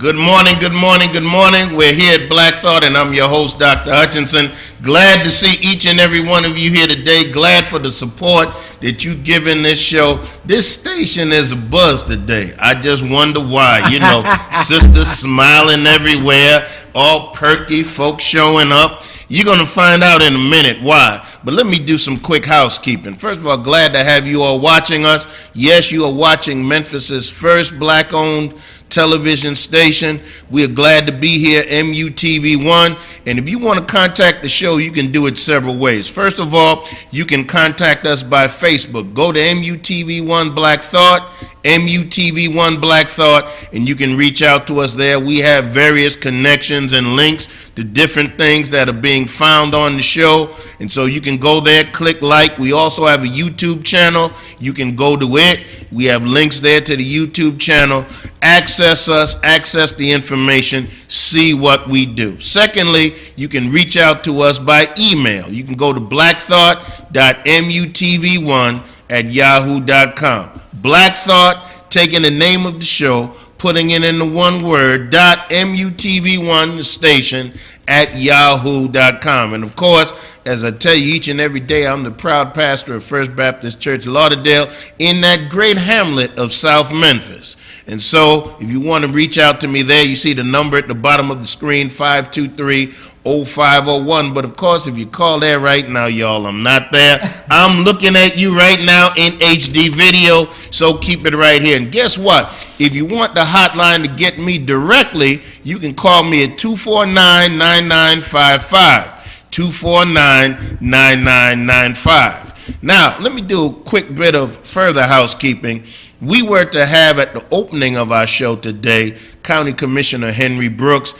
Good morning, good morning, good morning. We're here at Black Thought, and I'm your host, Dr. Hutchinson. Glad to see each and every one of you here today. Glad for the support that you've given this show. This station is a buzz today. I just wonder why. You know, sisters smiling everywhere, all perky, folks showing up. You're going to find out in a minute why. But let me do some quick housekeeping. First of all, glad to have you all watching us. Yes, you are watching Memphis's first black-owned television station. We are glad to be here, MUTV1. And if you want to contact the show, you can do it several ways. First of all, you can contact us by Facebook. Go to MUTV1 Black Thought, MUTV1 Black Thought, and you can reach out to us there. We have various connections and links to different things that are being found on the show. And so you can go there, click like. We also have a YouTube channel. You can go to it. We have links there to the YouTube channel. Access us, access the information, see what we do. Secondly, you can reach out to us by email. You can go to blackthought.mutv1@yahoo.com. Black Thought, taking the name of the show, putting it into one word, .mutv1, the station, @yahoo.com. And of course, as I tell you each and every day, I'm the proud pastor of First Baptist Church, Lauderdale, in that great hamlet of South Memphis. And so if you want to reach out to me there, you see the number at the bottom of the screen, 523-0501. But of course, if you call there right now, y'all, I'm not there. I'm looking at you right now in HD video, so keep it right here. And guess what? If you want the hotline to get me directly, you can call me at 249-9955. 249-9995. Now, let me do a quick bit of further housekeeping. We were to have at the opening of our show today, County Commissioner Henry Brooks.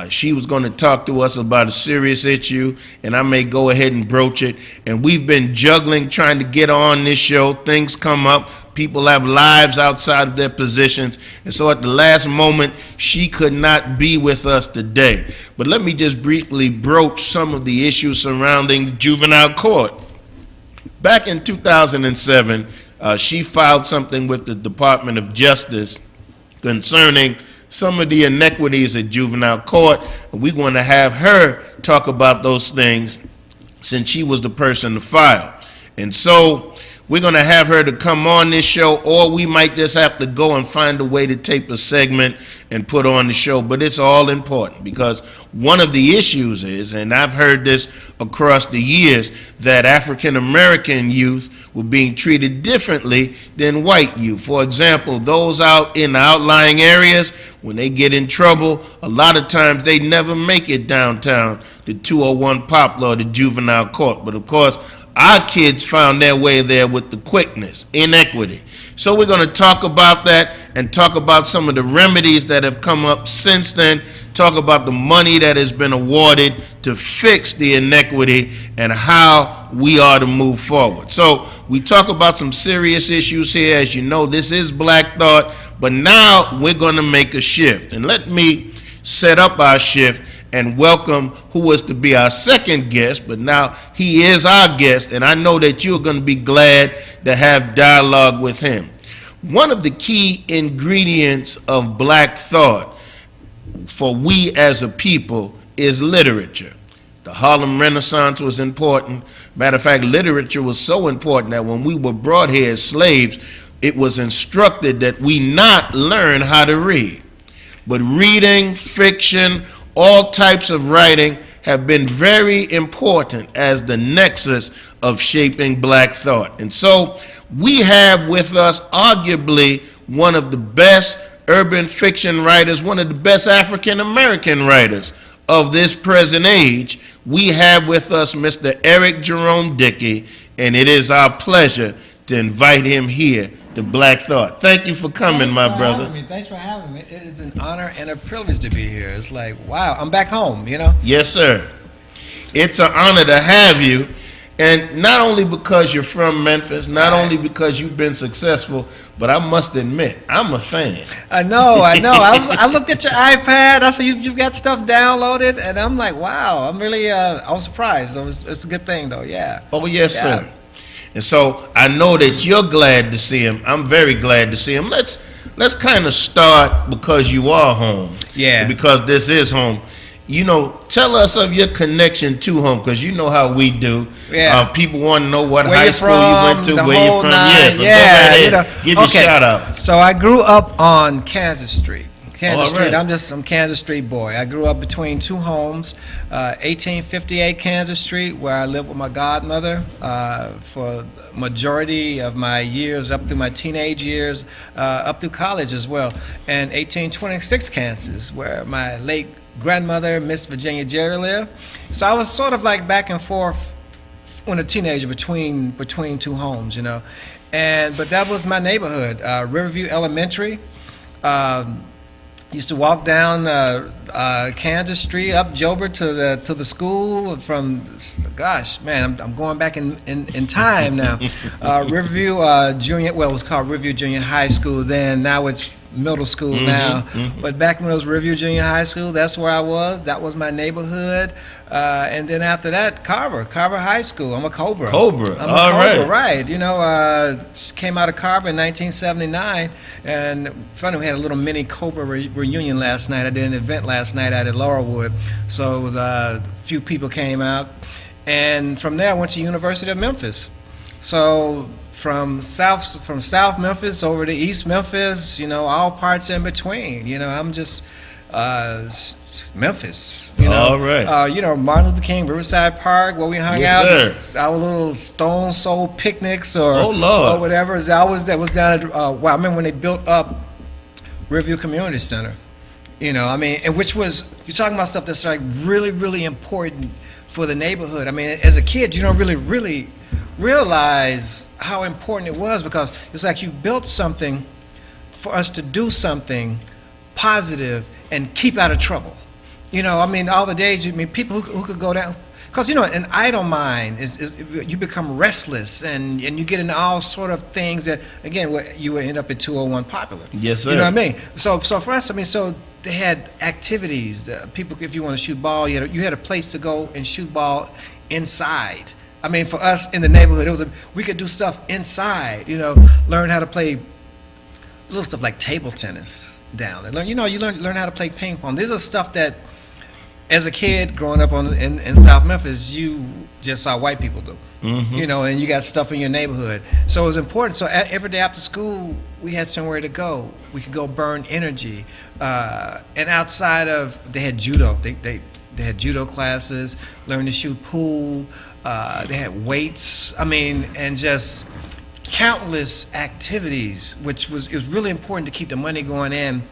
She was going to talk to us about a serious issue, and I may go ahead and broach it. And we've been juggling, trying to get on this show. Things come up. People have lives outside of their positions. And so at the last moment, she could not be with us today. But let me just briefly broach some of the issues surrounding the juvenile court. Back in 2007, she filed something with the Department of Justice concerning some of the inequities at juvenile court. We're going to have her talk about those things since she was the person to file. And so we're going to have her to come on this show, or we might just have to go and find a way to tape a segment and put on the show. But it's all important because one of the issues is, and I've heard this across the years, that African American youth were being treated differently than white youth. For example, those out in the outlying areas, when they get in trouble, a lot of times they never make it downtown to 201 Poplar or the juvenile court. But of course, our kids found their way there with the quickness, inequity. So we're going to talk about that and talk about some of the remedies that have come up since then, talk about the money that has been awarded to fix the inequity and how we are to move forward. So we talk about some serious issues here. As you know, this is Black Thought, but now we're going to make a shift. And let me set up our shift and welcome who was to be our second guest, but now he is our guest, and I know that you're going to be glad to have dialogue with him. One of the key ingredients of Black Thought for we as a people is literature. The Harlem Renaissance was important. Matter of fact, literature was so important that when we were brought here as slaves, it was instructed that we not learn how to read. But reading, fiction, all types of writing have been very important as the nexus of shaping Black Thought. And so we have with us arguably one of the best urban fiction writers, one of the best African American writers of this present age. We have with us Mr. Eric Jerome Dickey, and it is our pleasure to invite him here to Black Thought. Thank you for coming, my brother. Thanks for having me. It is an honor and a privilege to be here. It's like, wow, I'm back home, you know? Yes, sir. It's an honor to have you, and not only because you're from Memphis, not only because you've been successful, but I must admit, I'm a fan. I know. I looked at your iPad. I saw you've got stuff downloaded, and I'm like, wow. I'm really, I was surprised. It's a good thing, though. Yeah. Oh yes, sir. And so I know that you're glad to see him. I'm very glad to see him. Let's let's kind of start because you are home. Yeah. Because this is home. You know, tell us of your connection to home, because you know how we do. Yeah. People want to know what Where high you're school you went to, from, where you're from. nine. Yes, so yeah, go right ahead. you know. Give your shout out. So I grew up on Kansas Street. Kansas All right. Street. I'm Kansas Street boy. I grew up between two homes, 1858 Kansas Street, where I lived with my godmother for majority of my years, up through my teenage years, up through college as well, and 1826 Kansas, where my late grandmother, Miss Virginia Jerry, lived. So I was sort of like back and forth when a teenager between two homes, you know. But that was my neighborhood, Riverview Elementary. Used to walk down Kansas Street up Joburg to the school from, gosh, man, I'm going back in time now. Riverview Junior, well, it was called Riverview Junior High School then. Now it's middle school now. But back when it was Riverview Junior High School, that's where I was. That was my neighborhood. And then after that, Carver High School. I'm a Cobra. Cobra. I'm a All Cobra, right. right. You know, came out of Carver in 1979, and funny, we had a little mini Cobra reunion last night. I did an event last night out at Laurelwood, so it was a few people came out, and from there I went to University of Memphis. So from South Memphis over to East Memphis, you know, all parts in between. You know, I'm just Memphis, you know. All right. You know, Martin Luther King, Riverside Park, where we hung Yes, out. sir. Our little Stone Soul picnics or, Oh, Lord. or whatever. That was down at, wow, I remember when they built up Riverview Community Center. You know, I mean, and which was, you're talking about stuff that's like really, really important for the neighborhood. I mean, as a kid, you don't really realize how important it was, because it's like you've built something for us to do something positive and keep out of trouble. You know, I mean, all the days, I mean, people who could go down, because, you know, an idle mind is you become restless, and you get into all sort of things that, again, you would end up at 201 Popular. Yes, sir. You know what I mean? So for us, I mean, so they had activities. People, if you want to shoot ball, you had a place to go and shoot ball inside. I mean, for us in the neighborhood, we could do stuff inside. You know, learn how to play little stuff like table tennis down there. You learn how to play ping pong. These are stuff that, as a kid growing up in South Memphis, you just saw white people do. You know, and you got stuff in your neighborhood. So it was important. So every day after school, we had somewhere to go. We could go burn energy. And outside of, they had judo. They had judo classes, learn to shoot pool. They had weights. I mean, and just countless activities, which was really important to keep the money going in,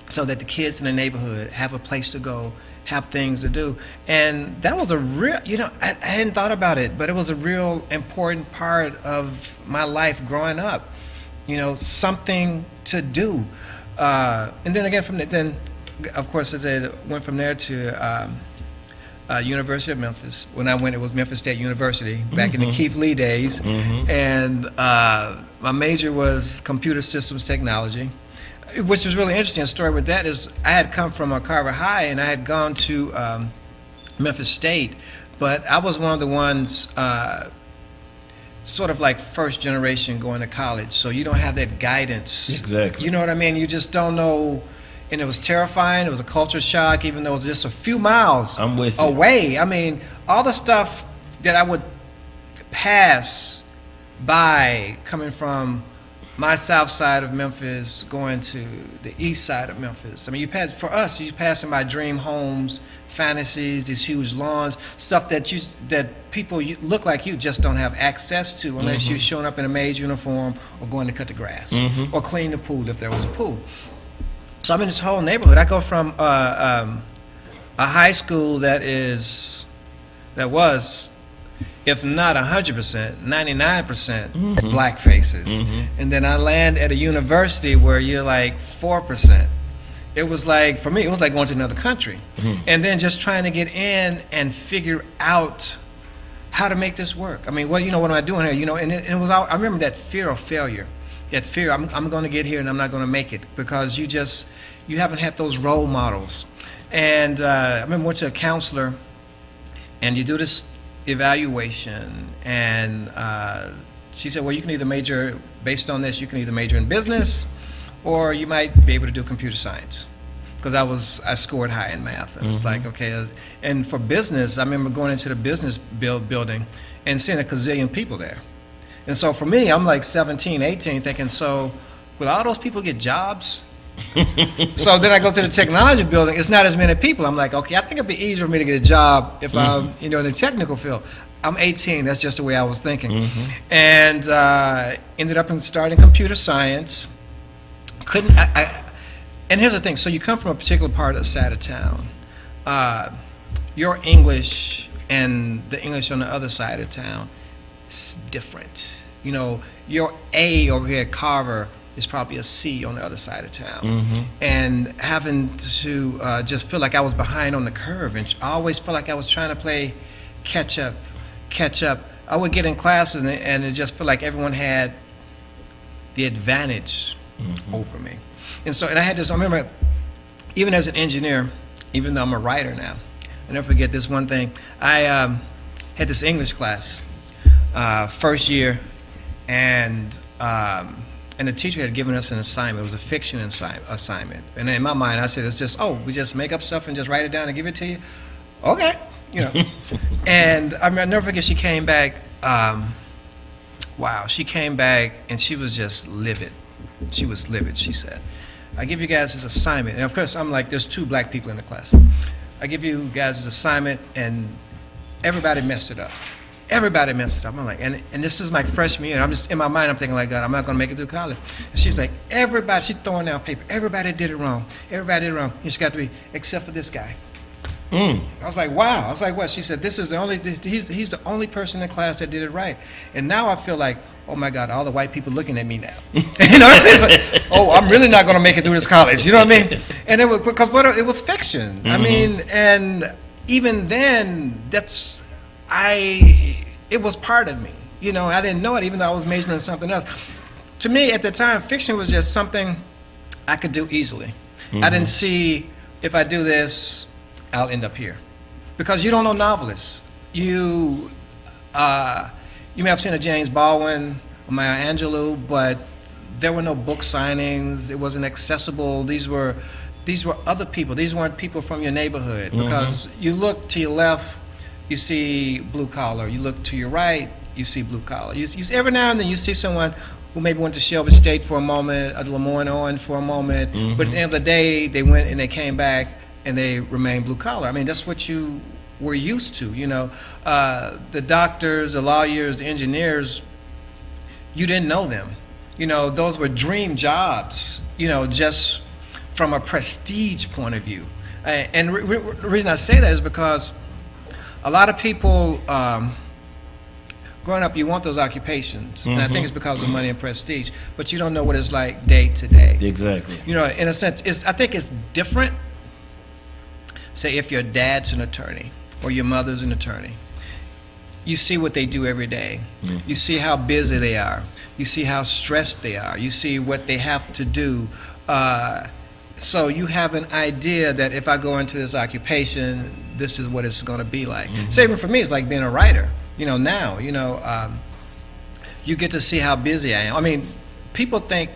so that the kids in the neighborhood have a place to go, have things to do. And that was a real, you know, I hadn't thought about it, but it was a real important part of my life growing up. You know, something to do. And then again, then, of course, as I went from there to University of Memphis. When I went, it was Memphis State University, back in the Keith Lee days. And my major was computer systems technology, which was really interesting. The story with that is I had come from Carver High, and I had gone to Memphis State, but I was one of the ones sort of like first generation going to college, so you don't have that guidance. Exactly. You know what I mean? You just don't know, and it was terrifying. It was a culture shock, even though it was just a few miles I'm with you. away. I mean, all the stuff that I would pass by coming from my south side of Memphis going to the east side of Memphis. I mean, you passing by dream homes, fantasies, these huge lawns, stuff that people look like you just don't have access to unless you're showing up in a maid's uniform or going to cut the grass or clean the pool if there was a pool. So I'm in this whole neighborhood. I go from a high school that was, if not 100%, 99% black faces. And then I land at a university where you're like 4%. It was like, for me, it was like going to another country. And then just trying to get in and figure out how to make this work. I mean, what am I doing here? You know, and it was all, I remember that fear of failure. That fear, I'm going to get here and I'm not going to make it, because you haven't had those role models. And I remember I went to a counselor, and you do this evaluation, and she said, well, you can either major, based on this, you can either major in business or you might be able to do computer science. Because I scored high in math. And it's like, okay. And for business, I remember going into the business building and seeing a gazillion people there. And so for me, I'm like 17, 18, thinking, so will all those people get jobs? So then I go to the technology building, it's not as many people. I'm like, okay, I think it'd be easier for me to get a job if I'm, in the technical field. I'm 18, that's just the way I was thinking. And ended up starting computer science. And here's the thing, so you come from a particular part of the side of town. Your English and the English on the other side of town is different. Your A over here at Carver is probably a C on the other side of town. And having to just feel like I was behind on the curve, and I always felt like I was trying to play catch up. I would get in classes and it just felt like everyone had the advantage over me. And I had this, I remember, even as an engineer, even though I'm a writer now, I never forget this one thing. I had this English class, first year, and the teacher had given us an assignment. It was a fiction assignment. And in my mind, I said, it's just, we just make up stuff and just write it down and give it to you? Okay. And I'll never forget, she came back, she came back and she was just livid. She was livid, she said. I give you guys this assignment, and of course I'm like, there's 2 black people in the class. I give you guys this assignment, and everybody messed it up. Everybody messed it up. I'm like, and this is my freshman year, and I'm just, in my mind, I'm thinking like, God, I'm not gonna make it through college. And she's like, she's throwing down paper. Everybody did it wrong. Everybody did it wrong. It's got to be, except for this guy. I was like, wow. I was like, what? She said, he's the only person in the class that did it right. And now I feel like, oh my God, all the white people looking at me now. It's like, I'm really not going to make it through this college. You know what I mean? And it was because it was fiction. I mean, and even then, it was part of me. I didn't know it, even though I was majoring in something else. To me, at the time, fiction was just something I could do easily. I didn't see, if I do this, I'll end up here. Because you don't know novelists. You may have seen a James Baldwin or Maya Angelou, but there were no book signings. It wasn't accessible. These were other people. These weren't people from your neighborhood. Because you look to your left, you see blue collar. You look to your right, you see blue collar. Every now and then you see someone who maybe went to Shelby State for a moment, or Lemoyne for a moment, but at the end of the day, they went and they came back and they remained blue collar. I mean, that's what you were used to, The doctors, the lawyers, the engineers, you didn't know them. Those were dream jobs, just from a prestige point of view. And the reason I say that is because a lot of people, growing up, you want those occupations, and I think it's because of money and prestige, but you don't know what it's like day to day. Exactly. In a sense, I think it's different. Say if your dad's an attorney or your mother's an attorney, you see what they do every day. You see how busy they are. You see how stressed they are. You see what they have to do. So you have an idea that if I go into this occupation, this is what it's going to be like. So even for me, it's like being a writer. Now, you get to see how busy I am. I mean, people think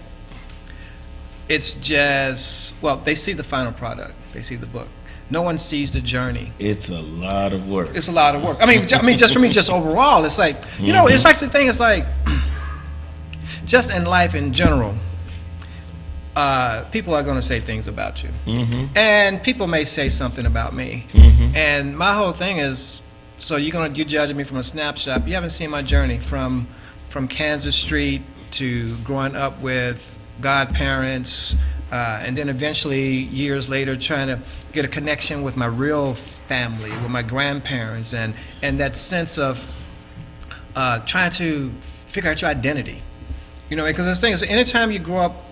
it's just, they see the final product. They see the book. No one sees the journey. It's a lot of work. It's a lot of work. I mean, just for me, just overall, it's like, it's like the thing is like, just in life in general, people are going to say things about you. And people may say something about me. And my whole thing is, so you're judging me from a snapshot. You haven't seen my journey from Kansas Street to growing up with godparents, and then eventually, years later, trying to get a connection with my real family, with my grandparents, and that sense of trying to figure out your identity. Because this thing is, anytime you grow up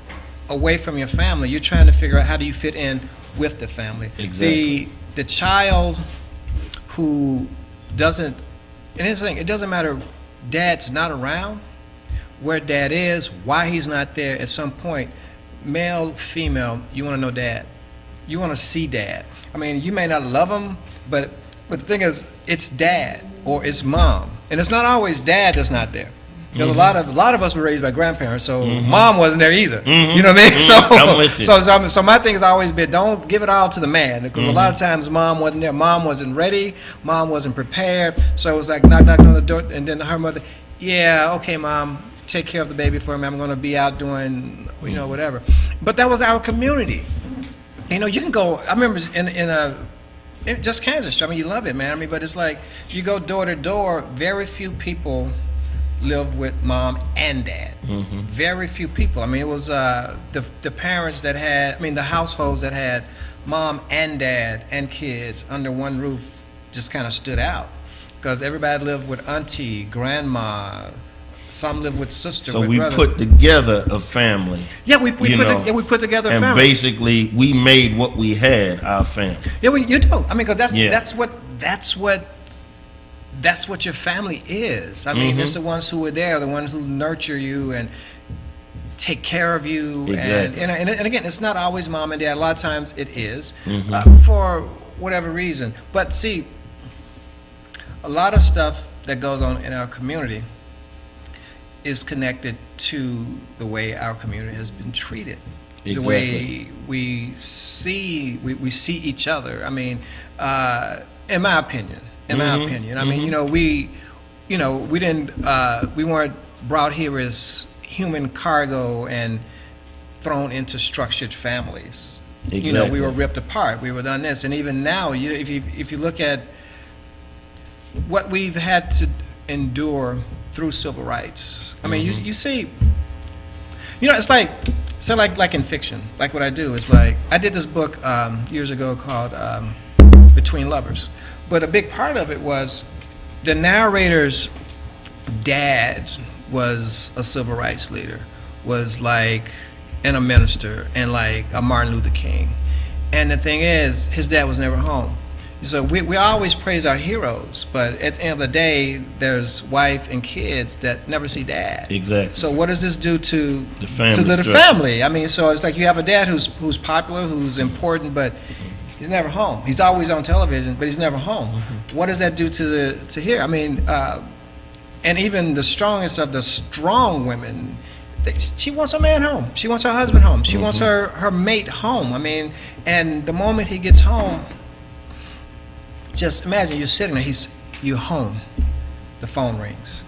away from your family, you're trying to figure out how do you fit in with the family. Exactly. The child who doesn't, and it's the thing, it doesn't matter, dad's not around, where dad is, why he's not there, at some point, male, female, you want to know dad. You want to see dad. I mean, you may not love him, but the thing is, it's dad or it's mom. And it's not always dad that's not there. Because a lot of us were raised by grandparents, so mom wasn't there either. You know what I mean? So, I'm with you. so my thing has always been, don't give it all to the man, because a lot of times mom wasn't there, mom wasn't ready, mom wasn't prepared. So it was like knock on the door, and then her mother, yeah, okay, mom, take care of the baby for me. I'm going to be out doing, whatever. But that was our community. You can go. I remember in just Kansas Street. I mean, you love it, man. I mean, but it's like you go door to door. Very few people live with mom and dad. Very few people. I mean, it was the parents that had. I mean, the households that had mom and dad and kids under one roof just kind of stood out, because everybody lived with auntie, grandma. Some live with sister. So with we brother. put together a family. Yeah, we put together a and family. basically we made what we had our family. Yeah, you do. I mean, because that's what your family is. I mean, it's the ones who are there, the ones who nurture you and take care of you. Exactly. And again, it's not always mom and dad. A lot of times it is for whatever reason. But see, a lot of stuff that goes on in our community is connected to the way our community has been treated, the way we see each other. I mean, in my opinion, I mean, we weren't brought here as human cargo and thrown into structured families. Exactly. We were ripped apart. We were done this, and even now, if you look at what we've had to endure through civil rights. I mean, you see, it's like in fiction, like what I do. It's like, I did this book years ago called Between Lovers. But a big part of it was the narrator's dad was a civil rights leader, was like, and a minister, and like a Martin Luther King. And the thing is, his dad was never home. So we always praise our heroes, but at the end of the day, there's wife and kids that never see dad. Exactly. So what does this do to the family? To the family? I mean, so it's like you have a dad who's popular, who's important, but he's never home. He's always on television, but he's never home. What does that do to here? I mean, and even the strongest of the strong women, she wants her man home. She wants her husband home. She wants her mate home. I mean, and the moment he gets home, just imagine you're sitting there, you're home, the phone rings.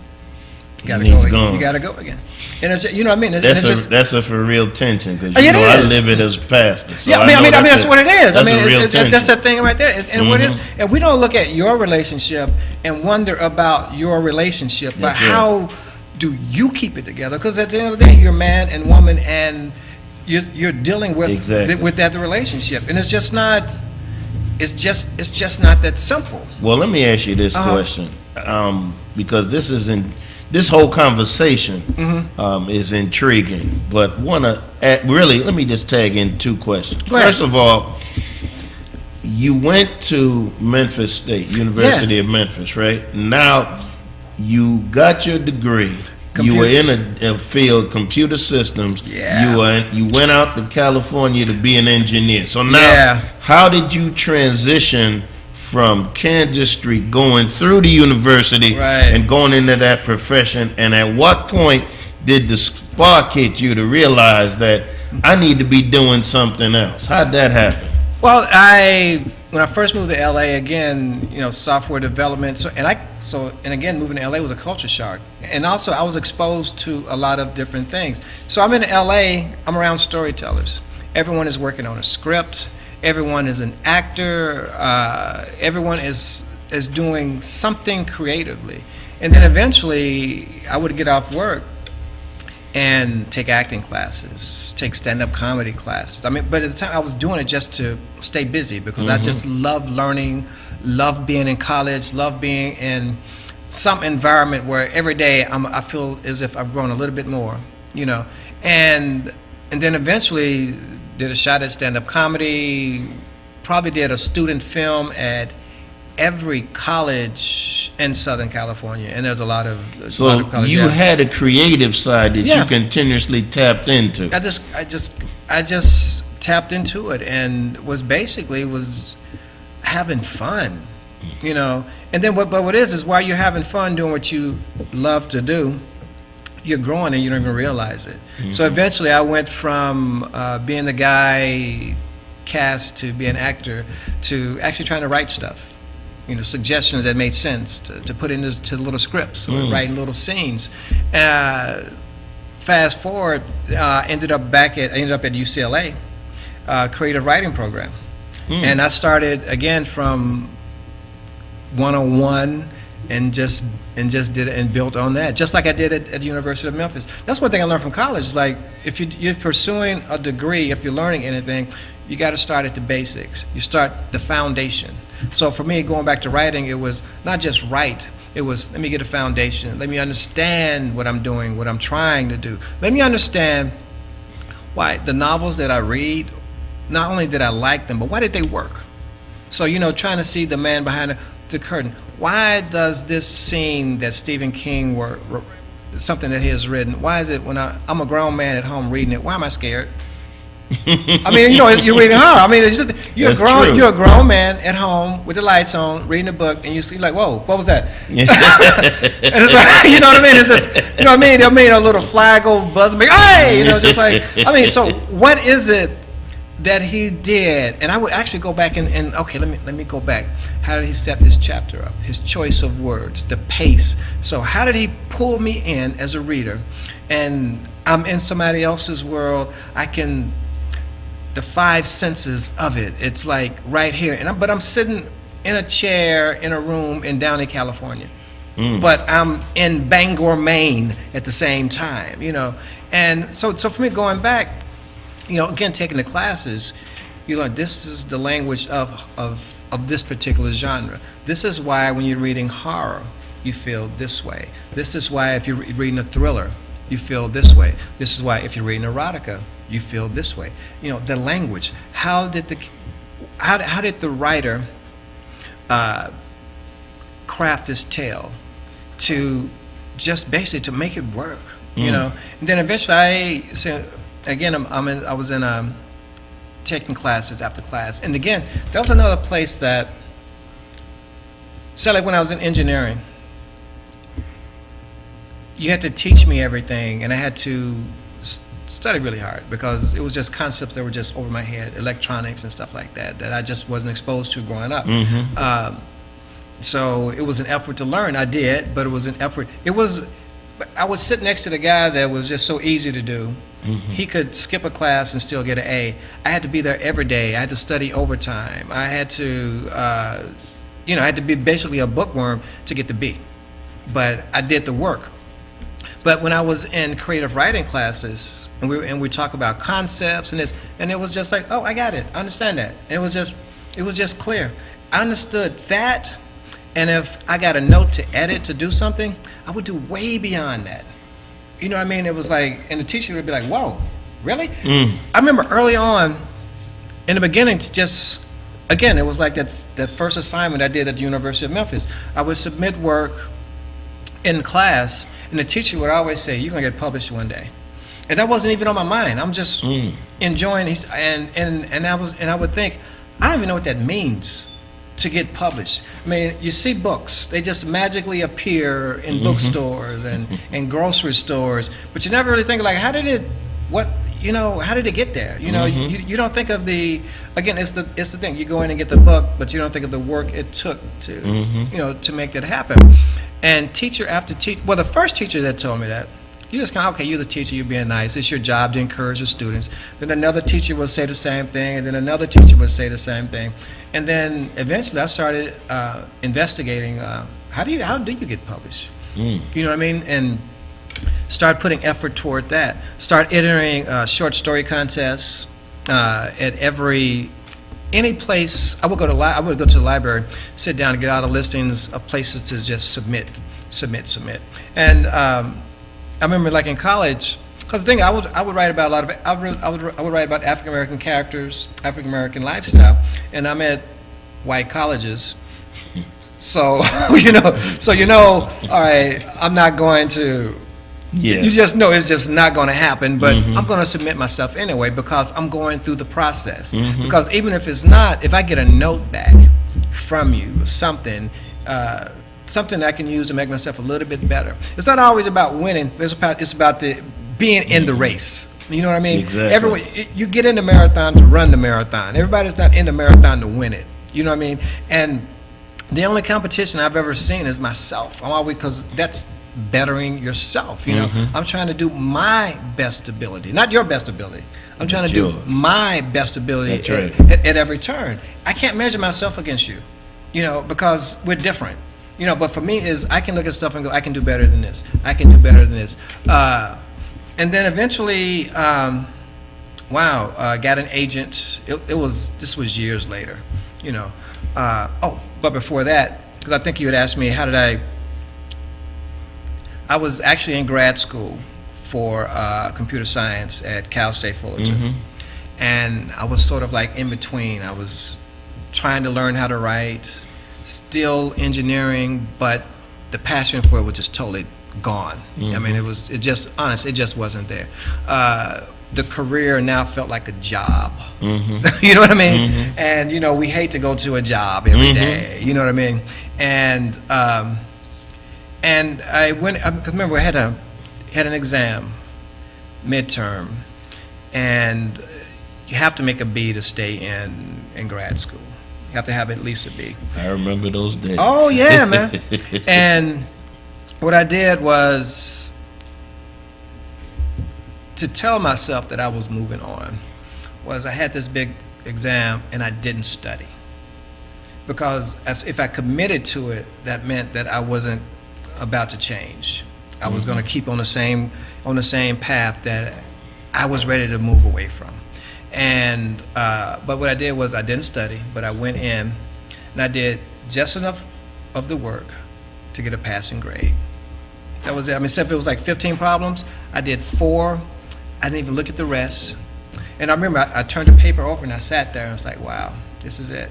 You gotta go again. Gone. You gotta go again. And it's, you know what I mean? That's a for real tension, because I live it as a pastor. So yeah, I mean that's what it is. That's a real tension. That's that thing right there. And we don't look at your relationship and wonder about your relationship, but how do you keep it together? Because at the end of the day, you're man and woman, and you're dealing with that relationship, and it's just not. It's just not that simple. Well, let me ask you this question, because this whole conversation is intriguing. But let me just tag in two questions. First of all, you went to Memphis State, University of Memphis, right? Now you got your degree. You were in a field, computer systems. Yeah. You went out to California to be an engineer. So now, how did you transition from Kansas Street, going through the university and going into that profession? And at what point did the spark hit you to realize that I need to be doing something else? How'd that happen? Well, when I first moved to LA, again, software development. And again, moving to LA was a culture shock. And also, I was exposed to a lot of different things. So I'm in LA. I'm around storytellers. Everyone is working on a script. Everyone is an actor. Everyone is doing something creatively. And then eventually, I would get off work and take acting classes, take stand-up comedy classes. I mean, but at the time I was doing it just to stay busy, because I just love learning, love being in college, love being in some environment where every day I feel as if I've grown a little bit more, And then eventually did a shot at stand-up comedy, probably did a student film at every college in Southern California, and there's a lot of colleges. You had a creative side that you continuously tapped into. I just tapped into it and was having fun, And then what it is while you're having fun doing what you love to do, you're growing and you don't even realize it. So eventually I went from being the guy cast to be an actor to actually trying to write stuff. You know, suggestions that made sense to put into little scripts, or writing little scenes. Fast forward, I ended up at UCLA, creative writing program, and I started again from 101 and just did it and built on that, just like I did at the University of Memphis. That's one thing I learned from college. Is like if you're pursuing a degree, if you're learning anything, you got to start at the basics. You start the foundation. So for me, going back to writing, it was not just write. It was, let me get a foundation. Let me understand what I'm doing, what I'm trying to do. Let me understand why the novels that I read, not only did I like them, but why did they work? So, you know, trying to see the man behind the curtain. Why does this scene that Stephen King something that he has written, why is it when I'm a grown man at home reading it, why am I scared? I mean, you know, you're reading horror. I mean, it's just, you're a grown man at home with the lights on, reading a book, and you see like, whoa, what was that? And it's like, you know what I mean? It's just, you know what I mean? I mean, a little flag will buzz me, hey, you know, just like, I mean, so what is it that he did? And I would actually go back and okay, let me go back. How did he set this chapter up? His choice of words, the pace. So how did he pull me in as a reader? And I'm in somebody else's world. The five senses of it. It's like right here, but I'm sitting in a chair in a room in Downey, California, but I'm in Bangor, Maine at the same time, you know. And so for me, going back, you know, again, taking the classes, you learn this is the language of this particular genre. This is why when you're reading horror, you feel this way. This is why if you're reading a thriller, you feel this way. This is why if you're reading erotica, you feel this way. You know, the language. How did the writer craft his tale to just basically to make it work? You know, and then eventually I was in taking classes after class, and again, that was another place that. So like when I was in engineering, you had to teach me everything, and I had to study really hard because it was just concepts that were just over my head, electronics and stuff like that I just wasn't exposed to growing up. So it was an effort to learn. I did, but it was an effort. I would sit next to the guy that was just so easy to do. He could skip a class and still get an A. I had to be there every day. I had to study overtime. I had to, I had to be basically a bookworm to get the B. But I did the work. But when I was in creative writing classes, and we talk about concepts and this, and it was just like, oh, I got it, I understand that. It was just clear. I understood that, and if I got a note to edit to do something, I would do way beyond that. You know what I mean? It was like, and the teacher would be like, whoa, really? I remember early on, in the beginning, it was like that first assignment I did at the University of Memphis. I would submit work in class, and the teacher would always say, you're going to get published one day. And that wasn't even on my mind. I'm just enjoying it. And I would think, I don't even know what that means to get published. I mean, you see books. They just magically appear in bookstores and grocery stores. But you never really think, like, how did it get there? You know, you don't think of again, it's the thing. You go in and get the book, but you don't think of the work it took to, to make that happen. And teacher after teacher, well, the first teacher that told me that, you just kind of, okay, you're the teacher, you're being nice. It's your job to encourage your students. Then another teacher would say the same thing, and then another teacher would say the same thing. And then eventually I started investigating, how do you get published? You know what I mean? And start putting effort toward that. Start entering short story contests at any place. I would go to the library, sit down and get out of listings of places to just submit. And I remember, like in college, because the thing I would write about I would write about African American characters, African American lifestyle, and I'm at white colleges, so all right, I'm not going to. Yeah. You just know it's just not going to happen, but I'm going to submit myself anyway because I'm going through the process. Because even if it's not, if I get a note back from you, something, something I can use to make myself a little bit better. It's not always about winning. It's about being in the race. You know what I mean? Exactly. Everyone, you get in the marathon to run the marathon. Everybody's not in the marathon to win it. You know what I mean? And the only competition I've ever seen is myself. I'm always, because that's bettering yourself. You know, I'm trying to do my best ability, not your best ability. I'm trying to do my best ability at every turn. I can't measure myself against you, you know, because we're different. You know, but for me is I can look at stuff and go, I can do better than this. I can do better than this. And then eventually, got an agent. This was years later, you know. But before that, because I think you had asked me, how did I was actually in grad school for computer science at Cal State Fullerton. And I was sort of like in between. I was trying to learn how to write, still engineering, but the passion for it was just totally gone. I mean, it just wasn't there. The career now felt like a job. You know what I mean? And you know, we hate to go to a job every day. You know what I mean? And I went, because remember I had an exam, midterm, and you have to make a B to stay in grad school. You have to have at least a B. I remember those days. Oh yeah, man. And what I did was to tell myself that I was moving on, was I had this big exam and I didn't study. Because if I committed to it, that meant that I wasn't about to change. I was going to keep on the same path that I was ready to move away from. And but what I did was I didn't study, but I went in and I did just enough of the work to get a passing grade. That was it. I mean, if it was like 15 problems, I did 4. I didn't even look at the rest. And I remember I turned the paper over and I sat there and I was like, wow, this is it.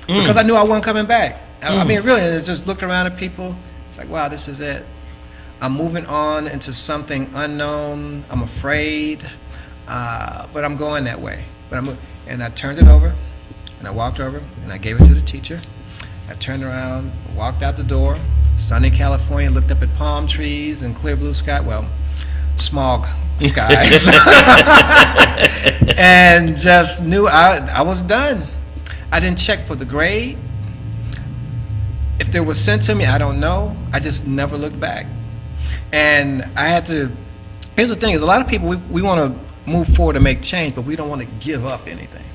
Because I knew I wasn't coming back. I mean, really, I just looked around at people. It's like, wow, this is it. I'm moving on into something unknown. I'm afraid, but I'm going that way. And I turned it over, and I walked over, and I gave it to the teacher. I turned around, walked out the door, sunny California, looked up at palm trees and clear blue sky. Well, smog skies. And just knew I was done. I didn't check for the grade. If there was sent to me, I don't know. I just never looked back. And I had to, here's the thing, is a lot of people, we want to move forward and make change, but we don't want to give up anything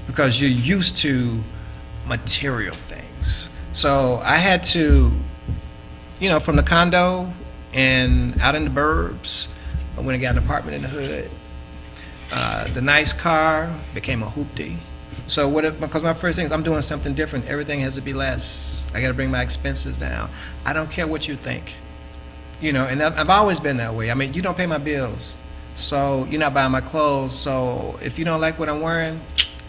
because you're used to material things. So I had to, you know, from the condo and out in the burbs, I went and got an apartment in the hood. The nice car became a hoopty. So because my first thing is I'm doing something different, everything has to be less. I got to bring my expenses down. I don't care what you think. You know, and I've always been that way. I mean, you don't pay my bills, so you're not buying my clothes. So if you don't like what I'm wearing,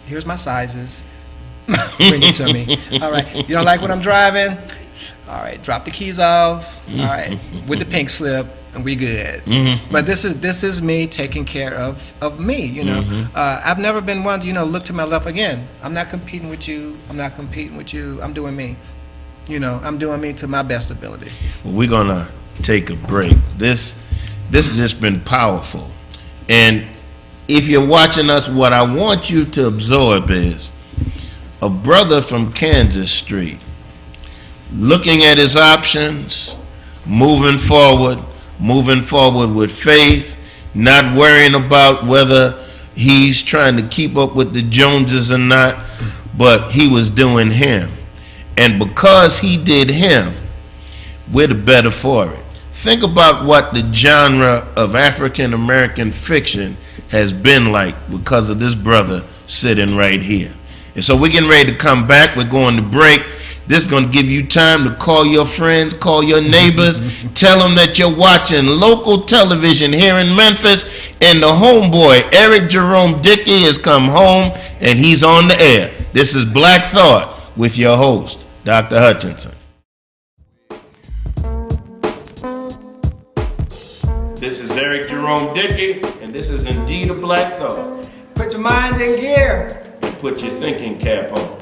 here's my sizes. Bring it to me. All right. You don't like what I'm driving? All right. Drop the keys off. All right. With the pink slip, and we good. But this is me taking care of me. You know, I've never been one to look to my left again. I'm not competing with you. I'm not competing with you. I'm doing me. You know, I'm doing me to my best ability. Well, we're gonna take a break. This has just been powerful. And if you're watching us, what I want you to absorb is a brother from Kansas Street looking at his options, moving forward with faith, not worrying about whether he's trying to keep up with the Joneses or not, but he was doing him. And because he did him, we're the better for it. Think about what the genre of African American fiction has been like because of this brother sitting right here. And so we're getting ready to come back. We're going to break. This is going to give you time to call your friends, call your neighbors, tell them that you're watching local television here in Memphis, and the homeboy, Eric Jerome Dickey, has come home, and he's on the air. This is Black Thought with your host, Dr. Hutchinson. This is Eric Jerome Dickey, and this is indeed a Black Thought. Put your mind in gear. And put your thinking cap on.